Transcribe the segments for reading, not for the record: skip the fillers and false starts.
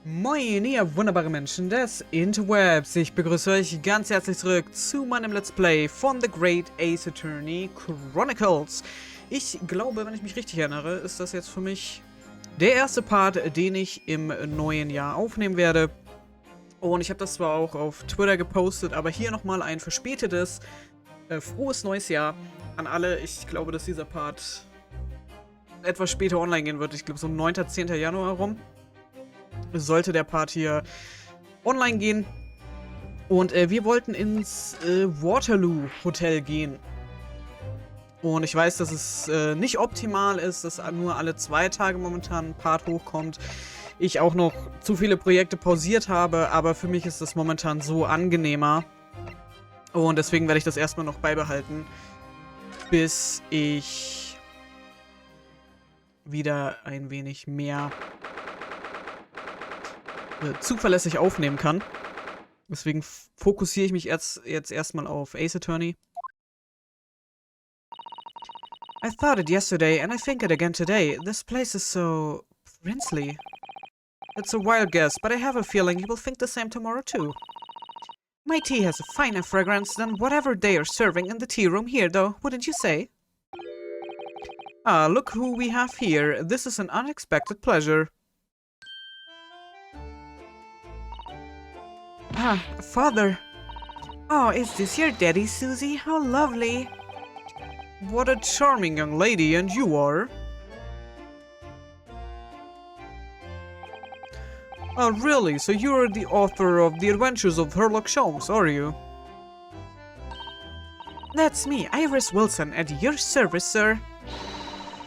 Moin, ihr wunderbare Menschen des Interwebs. Ich begrüße euch ganz herzlich zurück zu meinem Let's Play von The Great Ace-Attorney Chronicles. Ich glaube, wenn ich mich richtig erinnere, ist das jetzt für mich der erste Part, den ich im neuen Jahr aufnehmen werde. Und ich habe das zwar auch auf Twitter gepostet, aber hier nochmal ein verspätetes, frohes neues Jahr an alle. Ich glaube, dass dieser Part etwas später online gehen wird. Ich glaube, so 9. 10. Januar rum sollte der Part hier online gehen. Und wir wollten ins Waterloo Hotel gehen. Und ich weiß, dass es nicht optimal ist, dass nur alle 2 Tage momentan ein Part hochkommt. Ich auch noch zu viele Projekte pausiert habe, aber für mich ist das momentan so angenehmer. Und deswegen werde ich das erstmal noch beibehalten, bis ich wieder ein wenig mehr zuverlässig aufnehmen kann. Deswegen fokussiere ich mich jetzt erstmal auf Ace-Attorney. I thought it yesterday and I think it again today. This place is so princely. It's a wild guess, but I have a feeling you will think the same tomorrow too. My tea has a finer fragrance than whatever they are serving in the tea room here, though, wouldn't you say? Ah, look who we have here. This is an unexpected pleasure. Ah, father. Oh, is this your daddy, Susie? How lovely. What a charming young lady, and you are. Oh, really? So you are the author of The Adventures of Sherlock Holmes, are you? That's me, Iris Wilson, at your service, sir.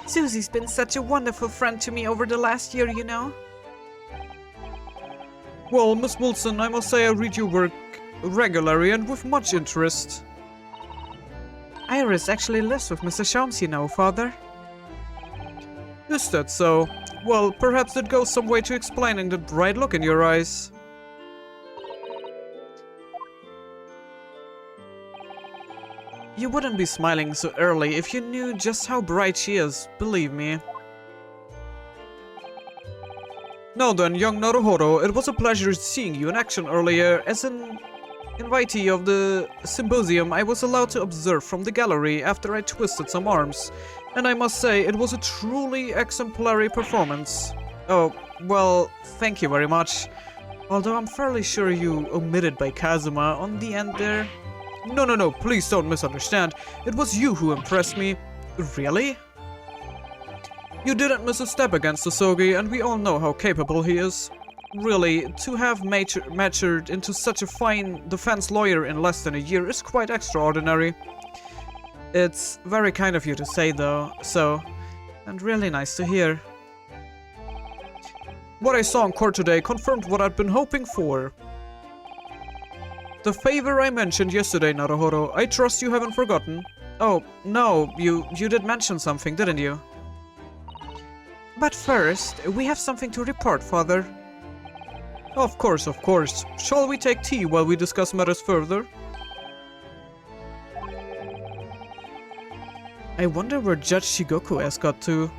Susie's been such a wonderful friend to me over the last year, you know. Well, Miss Wilson, I must say I read your work regularly and with much interest. Iris actually lives with Mr. Holmes, you know, father. Is that so? Well, perhaps that goes some way to explaining that bright look in your eyes. You wouldn't be smiling so early if you knew just how bright she is, believe me. Now then, young Naruhodo, it was a pleasure seeing you in action earlier. As an invitee of the symposium, I was allowed to observe from the gallery after I twisted some arms. And I must say, it was a truly exemplary performance. Oh, well, thank you very much. Although I'm fairly sure you omitted by Kazuma on the end there. No, please don't misunderstand. It was you who impressed me. Really? You didn't miss a step against Osogi, and we all know how capable he is. Really, to have matured into such a fine defense lawyer in less than a year is quite extraordinary. It's very kind of you to say, though, and really nice to hear. What I saw in court today confirmed what I'd been hoping for. The favor I mentioned yesterday, Naruhodo, I trust you haven't forgotten. Oh, no, you did mention something, didn't you? But first, we have something to report, father. Of course. Shall we take tea while we discuss matters further? I wonder where Judge Shigoku has got to.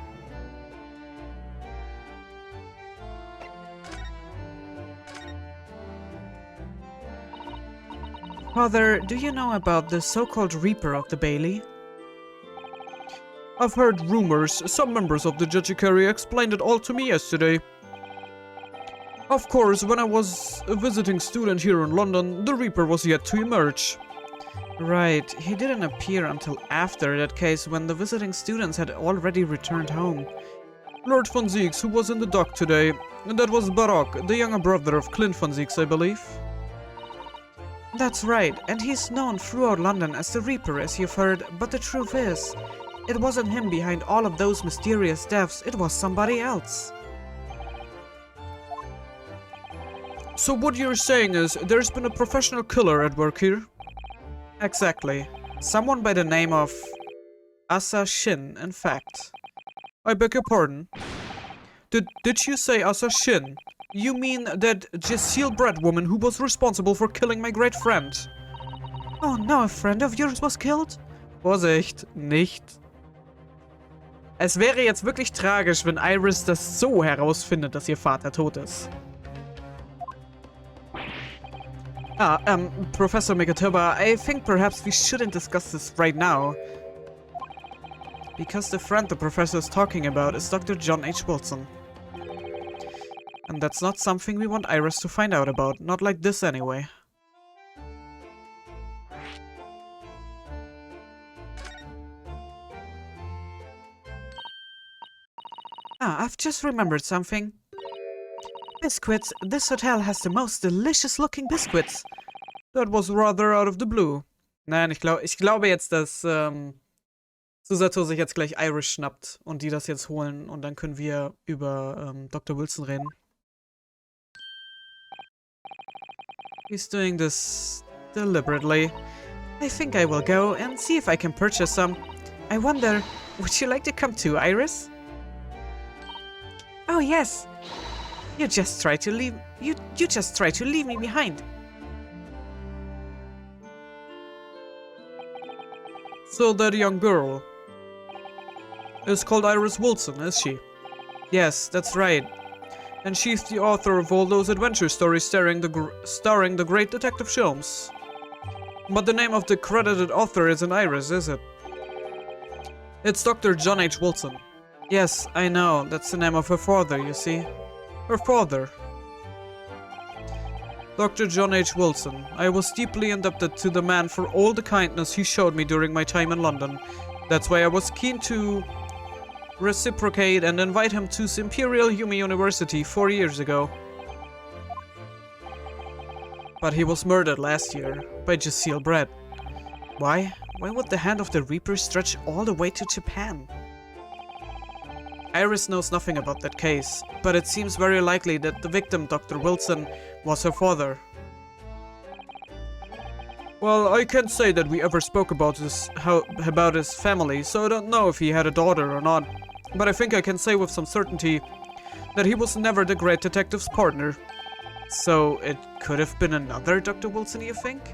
Father, do you know about the so-called Reaper of the Bailey? I've heard rumors. Some members of the Judiciary explained it all to me yesterday. Of course, when I was a visiting student here in London, the Reaper was yet to emerge. Right, he didn't appear until after that case when the visiting students had already returned home. Lord von Zieks, who was in the dock today, and that was Baroque, the younger brother of Clint von Zieks, I believe. That's right, and he's known throughout London as the Reaper, as you've heard, but the truth is, it wasn't him behind all of those mysterious deaths, it was somebody else. So what you're saying is, there's been a professional killer at work here? Exactly. Someone by the name of Asa Shin, in fact. I beg your pardon? Did you say Asa Shin? You mean that Jecile Brett woman who was responsible for killing my great friend? Oh no, a friend of yours was killed? Vorsicht, nicht. Es wäre jetzt wirklich tragisch, wenn Iris das so herausfindet, dass ihr Vater tot ist. Professor Megatoba, I think perhaps we shouldn't discuss this right now. Because the friend the professor is talking about is Dr. John H. Wilson. And that's not something we want Iris to find out about. Not like this anyway. I've just remembered something. Biscuits. This hotel has the most delicious looking biscuits. That was rather out of the blue. Nein, ich glaube jetzt, dass Susato sich jetzt gleich Iris schnappt und die das jetzt holen und dann können wir über Dr. Wilson reden. He's doing this deliberately. I think I will go and see if I can purchase some. I wonder, would you like to come too, Iris? Oh yes. You just try to leave me behind. So that young girl is called Iris Wilson, is she? Yes, that's right. And she's the author of all those adventure stories starring the great Detective Sholmes. But the name of the credited author isn't Iris, is it? It's Dr. John H. Wilson. Yes, I know. That's the name of her father, you see. Her father. Dr. John H. Wilson. I was deeply indebted to the man for all the kindness he showed me during my time in London. That's why I was keen to reciprocate and invite him to Imperial Yumi University 4 years ago. But he was murdered last year by Jaceel Brett. Why? Why would the hand of the Reaper stretch all the way to Japan? Iris knows nothing about that case, but it seems very likely that the victim, Dr. Wilson, was her father. Well, I can't say that we ever spoke about his family, so I don't know if he had a daughter or not. But I think I can say with some certainty that he was never the great detective's partner. So it could have been another Dr. Wilson, you think?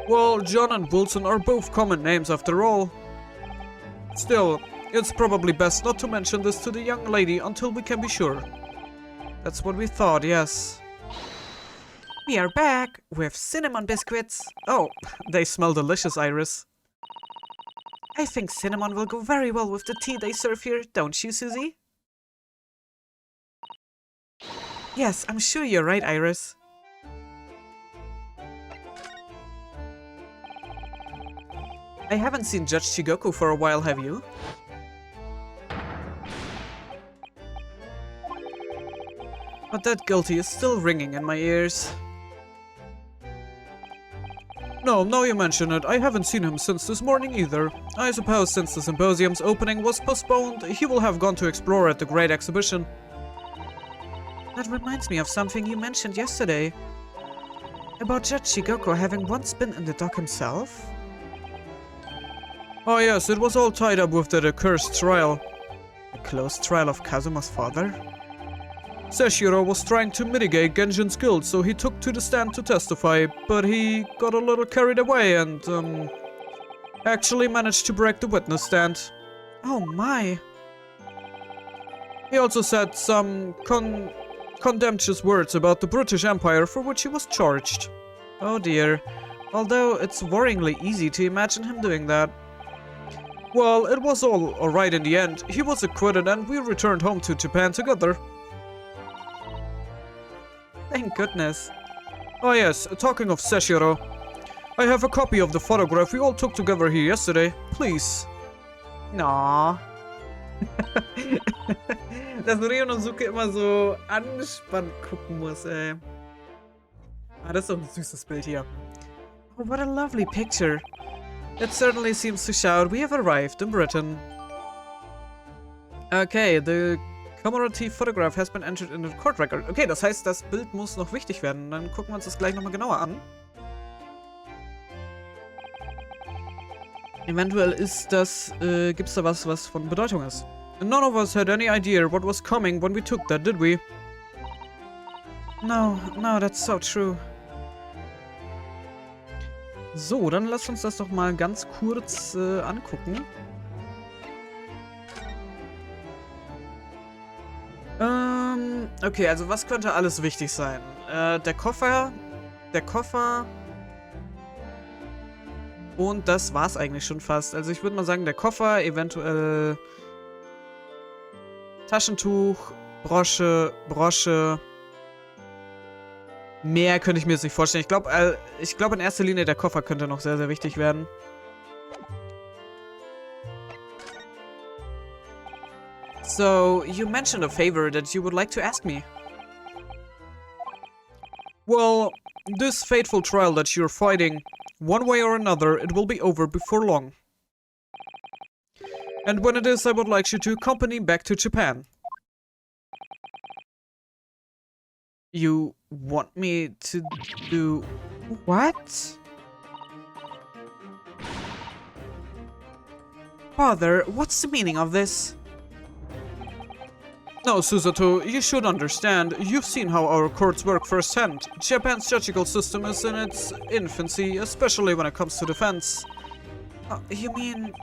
Well, John and Wilson are both common names after all. Still, it's probably best not to mention this to the young lady until we can be sure. That's what we thought, yes. We are back with cinnamon biscuits. Oh, they smell delicious, Iris. I think cinnamon will go very well with the tea they serve here, don't you, Susie? Yes, I'm sure you're right, Iris. I haven't seen Judge Shigoku for a while, have you? But that guilty is still ringing in my ears. No, now you mention it, I haven't seen him since this morning either. I suppose since the symposium's opening was postponed, he will have gone to explore at the Great Exhibition. That reminds me of something you mentioned yesterday. About Judge Shigoku having once been in the dock himself? Oh yes, it was all tied up with that accursed trial. A close trial of Kazuma's father? Seshiro was trying to mitigate Genjin's guilt, so he took to the stand to testify, but he got a little carried away and, actually managed to break the witness stand. Oh my. He also said some contemptuous words about the British Empire for which he was charged. Oh dear. Although it's worryingly easy to imagine him doing that. Well, it was all alright in the end. He was acquitted and we returned home to Japan together. Thank goodness. Oh yes, talking of Seshiro. I have a copy of the photograph we all took together here yesterday. Please. Aww. Dass Ryunosuke immer so anspannt gucken muss, ey. Das ist doch ein süßes Bild hier. Oh, what a lovely picture. It certainly seems to shout we have arrived in Britain. Okay, the commemorative photograph has been entered in the court record. Okay, das heißt, das Bild muss noch wichtig werden. Dann gucken wir uns das gleich nochmal genauer an. Eventuell ist das, gibt's da was von Bedeutung ist. None of us had any idea what was coming when we took that, did we? No, that's so true. So, dann lasst uns das doch mal ganz kurz angucken. Okay, also was könnte alles wichtig sein? Der Koffer. Und das war's eigentlich schon fast. Also ich würde mal sagen, der Koffer, eventuell Taschentuch, Brosche. Mehr könnte ich mir jetzt nicht vorstellen. Ich glaube in erster Linie der Koffer könnte noch sehr, sehr wichtig werden. So, you mentioned a favor that you would like to ask me. Well, this fateful trial that you're fighting, one way or another, it will be over before long. And when it is, I would like you to accompany back to Japan. You want me to do what? Father, what's the meaning of this? No, Susato, you should understand. You've seen how our courts work firsthand. Japan's judicial system is in its infancy, especially when it comes to defense. You mean...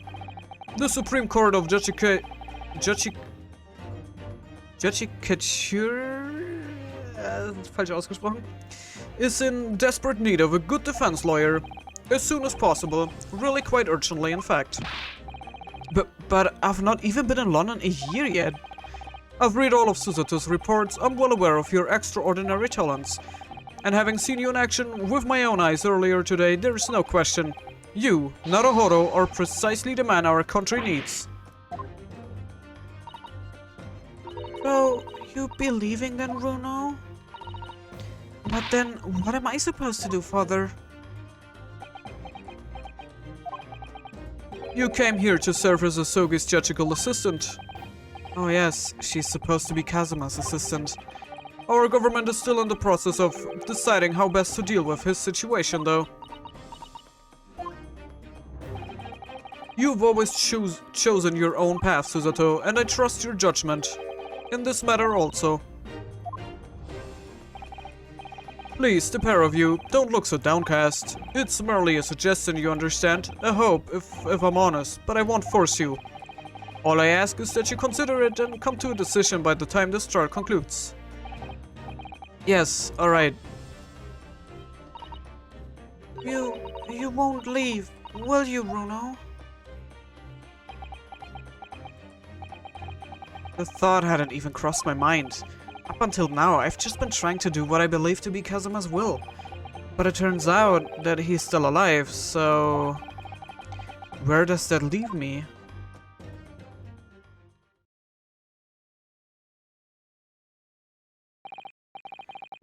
The Supreme Court of Judicature... falsch ausgesprochen, is in desperate need of a good defense lawyer. As soon as possible. Really quite urgently, in fact. But I've not even been in London a year yet. I've read all of Susato's reports. I'm well aware of your extraordinary talents. And having seen you in action with my own eyes earlier today, there is no question. You, Naruhodo, are precisely the man our country needs. So, you be leaving then, Runo? But then, what am I supposed to do, Father? You came here to serve as Asogi's judicial assistant. Oh yes, she's supposed to be Kazuma's assistant. Our government is still in the process of deciding how best to deal with his situation, though. You've always chosen your own path, Susato, and I trust your judgment. In this matter also. Please, the pair of you, don't look so downcast. It's merely a suggestion, you understand. A hope, if I'm honest, but I won't force you. All I ask is that you consider it and come to a decision by the time this trial concludes. Yes, alright. You won't leave, will you, Runo? The thought hadn't even crossed my mind. Up until now, I've just been trying to do what I believe to be Kazuma's will. But it turns out that he's still alive, so... where does that leave me?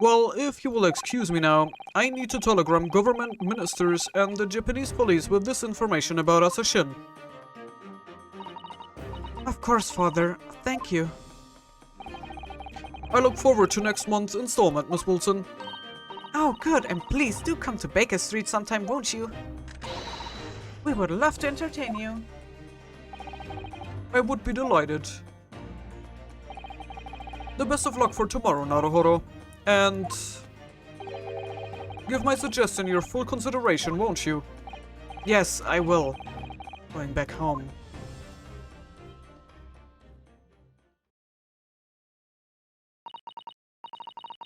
Well, if you will excuse me now, I need to telegram government ministers and the Japanese police with this information about Asashin. Of course, Father. Thank you. I look forward to next month's installment, Miss Wilson. Oh, good, and please do come to Baker Street sometime, won't you? We would love to entertain you. I would be delighted. The best of luck for tomorrow, Naruhodo. And... give my suggestion your full consideration, won't you? Yes, I will. Going back home.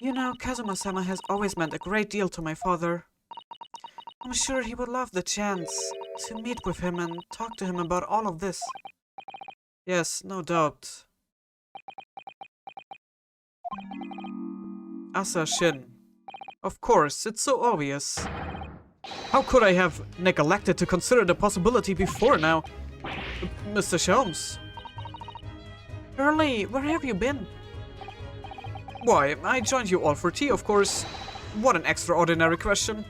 You know, Kazuma-sama has always meant a great deal to my father. I'm sure he would love the chance to meet with him and talk to him about all of this. Yes, no doubt. Asashin. Of course, it's so obvious. How could I have neglected to consider the possibility before now? Mr. Sholmes. Early, where have you been? Why, I joined you all for tea, of course. What an extraordinary question.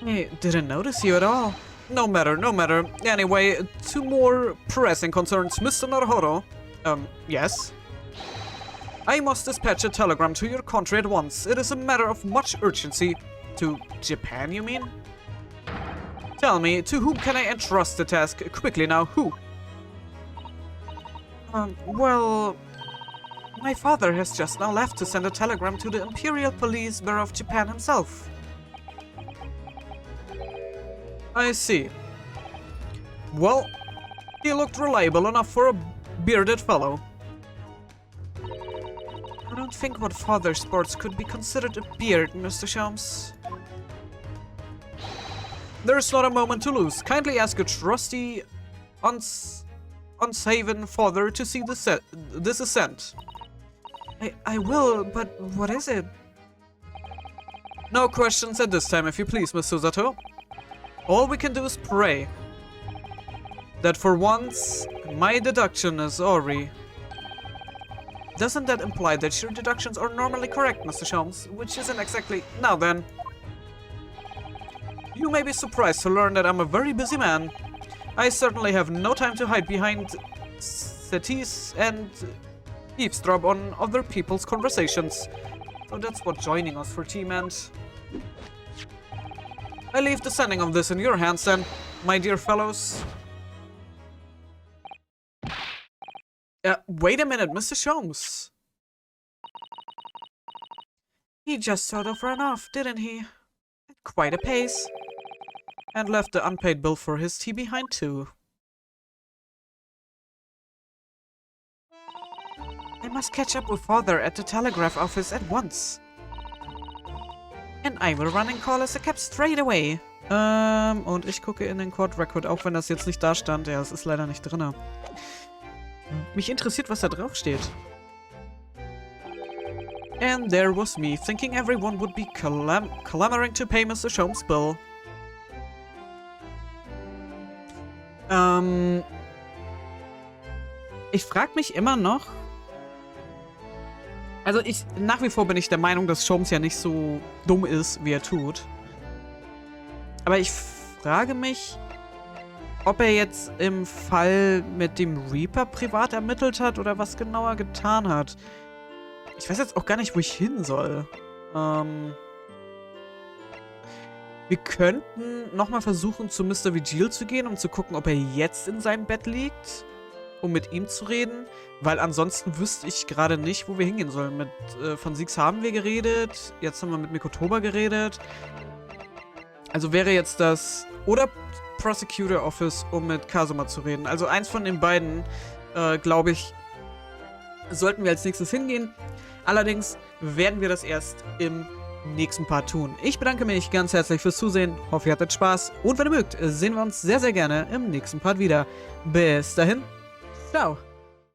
I didn't notice you at all. No matter, no matter. Anyway, two more pressing concerns, Mr. Naruhodo. Yes? I must dispatch a telegram to your country at once. It is a matter of much urgency. To Japan, you mean? Tell me, to whom can I entrust the task? Quickly now, who? Well... my father has just now left to send a telegram to the Imperial Police Bureau of Japan himself. I see. Well, he looked reliable enough for a bearded fellow. don't think what father sports could be considered a beard, Mr. Sholmes. There's not a moment to lose. Kindly ask your trusty, unshaven father to see this ascent. I will, but what is it? No questions at this time, if you please, Miss Susato. All we can do is pray that for once, my deduction is Ori. Doesn't that imply that your deductions are normally correct, Mr. Sholmes? Which isn't exactly... Now then. You may be surprised to learn that I'm a very busy man. I certainly have no time to hide behind settees and eavesdrop on other people's conversations. So that's what joining us for tea meant. I leave the sending of this in your hands then, my dear fellows. Wait a minute, Mr. Sholmes. He just sort of ran off, didn't he? At quite a pace. And left the unpaid bill for his tea behind too. I must catch up with father at the telegraph office at once. And I will run and call us a cab straight away. Und ich gucke in den Court Record, auch wenn das jetzt nicht da stand. Ja, es ist leider nicht drin. Mich interessiert, was da drauf steht. And there was me, thinking everyone would be clamoring to pay Mr. Sholmes' bill. Ich frage mich immer noch... Also nach wie vor bin ich der Meinung, dass Sholmes ja nicht so dumm ist, wie er tut. Aber ich frage mich, ob er jetzt im Fall mit dem Reaper privat ermittelt hat oder was genauer getan hat. Ich weiß jetzt auch gar nicht, wo ich hin soll. Wir könnten nochmal versuchen, zu Mr. Vigil zu gehen, um zu gucken, ob er jetzt in seinem Bett liegt, um mit ihm zu reden. Weil ansonsten wüsste ich gerade nicht, wo wir hingehen sollen. Von Siegs haben wir geredet, jetzt haben wir mit Mikotoba geredet. Also wäre jetzt das... Oder Prosecutor Office, um mit Kazuma zu reden. Also eins von den beiden, glaube ich, sollten wir als nächstes hingehen. Allerdings werden wir das erst im nächsten Part tun. Ich bedanke mich ganz herzlich fürs Zusehen. Hoffe, ihr hattet Spaß. Und wenn ihr mögt, sehen wir uns sehr, sehr gerne im nächsten Part wieder. Bis dahin. Ciao.